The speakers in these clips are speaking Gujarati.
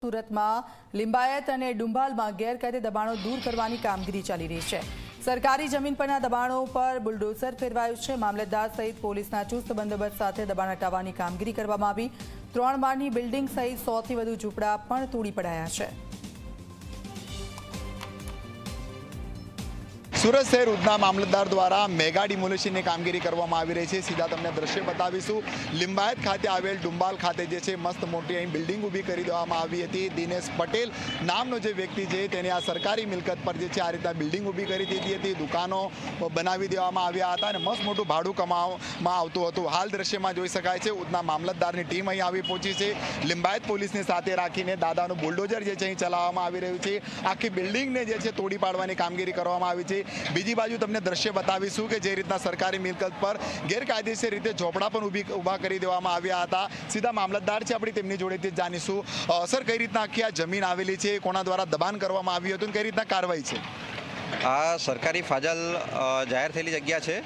સુરતમાં લિંબાયત અને ડુંબાલમાં ગેરકાયદે દબાણો દૂર કરવાની કામગીરી ચાલી રહી છે। સરકારી જમીન પરના દબાણો પર બુલડોઝર ફેરવાયું છે। મામલતદાર સહિત પોલીસના ચુસ્ત બંદોબસ્ત સાથે દબાણ હટાવવાની કામગીરી કરવામાં આવી। 3 માળની બિલ્ડિંગ સહિત 100થી વધુ ઝૂંપડા પણ તોડી પડાયા છે। सूरत शहर उधना मामलतदार द्वारा मेगा डिमोलिशन की कामगीरी करवामां आवी रही है। सीधा तमने दृश्य बतावीशुं। लिंबायत खाते आवेल डुंबाल खाते जे छे मस्त मोटी अहीं बिल्डिंग ऊभी करी देवामां आवी हती। दिनेश पटेल नामनो जे व्यक्ति छे तेने आ सरकारी मिलकत पर जे छे आ रीतना बिल्डिंग ऊभी करी दीधी हती। दुकानों बनावी देवामां आव्या हता अने मस्त मोटुं भाडुं कमावामां आवतुं हतुं। हाल दृश्यमां जोई शकाय छे उधना मामलतदारनी टीम અહીં આવી પહોંચી છે। लिंबायत પોલીસને સાથે રાખીને દાદાનું બુલડોઝર જે છે અહીં ચલાવવામાં આવી રહ્યું છે। આખી બિલ્ડિંગને જે છે તોડી પાડવાની કામગીરી કરવામાં આવી છે। બીજી બાજુ તમને દ્રશ્ય બતાવીશું કે જે રીતના સરકારી મિલકત પર ગેરકાયદેસર રીતે ઝોપડા પણ ઊભા કરી દેવામાં આવ્યા હતા। સીધા મામલતદાર છે આપણી તેમની જોડેથી જાણીશું। સર કઈ રીતના આખી આ જમીન આવેલી છે, કોના દ્વારા દબાણ કરવામાં આવ્યું હતું, કઈ રીતના કાર્યવાહી છે? આ સરકારી ફાજલ જાહેર થયેલી જગ્યા છે,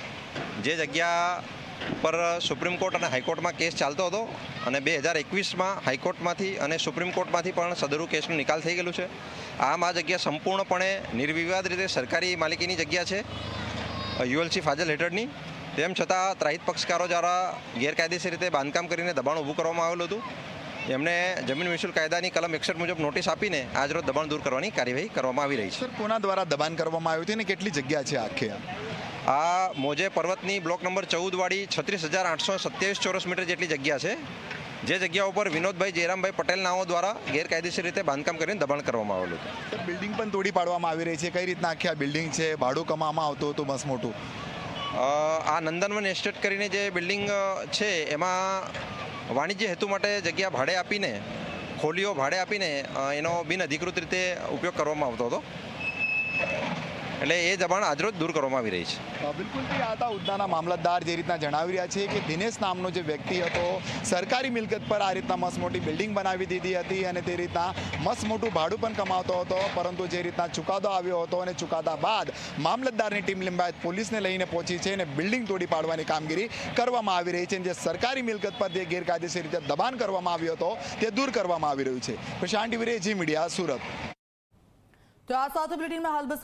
જે જગ્યા પર સુપ્રીમ કોર્ટ અને હાઈકોર્ટમાં કેસ ચાલતો હતો અને 2021માં હાઈકોર્ટમાંથી અને સુપ્રીમ કોર્ટમાંથી પણ સદરુ કેસનો નિકાલ થઈ ગયેલું છે। આમ આ જગ્યા સંપૂર્ણપણે નિર્વિવાદ રીતે સરકારી માલિકીની જગ્યા છે, યુએલસી ફાજલ હેઠળની। તેમ છતાં ત્રાહિત પક્ષકારો દ્વારા ગેરકાયદેસર રીતે બાંધકામ કરીને દબાણ ઊભું કરવામાં આવેલું હતું। એમણે જમીન મહેસૂલ કાયદાની કલમ 61 મુજબ નોટિસ આપીને આજરોજ દબાણ દૂર કરવાની કાર્યવાહી કરવામાં આવી રહી છે। સર કોના દ્વારા દબાણ કરવામાં આવ્યું છે અને કેટલી જગ્યા છે આખી? આ મોજે પર્વતની બ્લોક નંબર 14 વાળી 36,827 ચોરસ મીટર જેટલી જગ્યા છે, જે જગ્યા ઉપર વિનોદભાઈ જયરામભાઈ પટેલ નાઓ દ્વારા ગેરકાયદેસર રીતે બાંધકામ કરીને દબાણ કરવામાં આવેલું હતું। સર બિલ્ડિંગ પણ તોડી પાડવામાં આવી રહી છે, કઈ રીતના આખી આ બિલ્ડિંગ છે, ભાડું કમાવામાં આવતું હતું મસ્ત મોટું? આ નંદનવન એસ્ટેટ કરીને જે બિલ્ડિંગ છે એમાં વાણિજ્ય હેતુ માટે જગ્યા ભાડે આપીને, ખોલીઓ ભાડે આપીને એનો બિનઅધિકૃત રીતે ઉપયોગ કરવામાં આવતો હતો, એટલે એ દબાણ આજરોજ દૂર કરવામાં આવી રહી છે। બિલકુલ આ હતા ઉધનાના મામલતદાર જે રીતના જણાવી રહ્યા છે કે દિનેશ નામનો જે વ્યક્તિ હતો સરકારી મિલકત પર આ રીતના મસ્ત મોટી બિલ્ડિંગ બનાવી દીધી હતી અને તે રીતના મસ્ત મોટું ભાડું પણ કમાવતો હતો। પરંતુ જે રીતના ચુકાદો આવ્યો હતો અને ચુકાદા બાદ મામલતદારની ટીમ લિંબાયત પોલીસને લઈને પહોંચી છે અને બિલ્ડિંગ તોડી પાડવાની કામગીરી કરવામાં આવી રહી છે। જે સરકારી મિલકત પર જે ગેરકાયદેસર રીતે દબાણ કરવામાં આવ્યો હતો તે દૂર કરવામાં આવી રહ્યું છે। પ્રશાંત ટીવી, જી મીડિયા, સુરત। તો આ સાથે બુલેટિનમાં હાલ બસ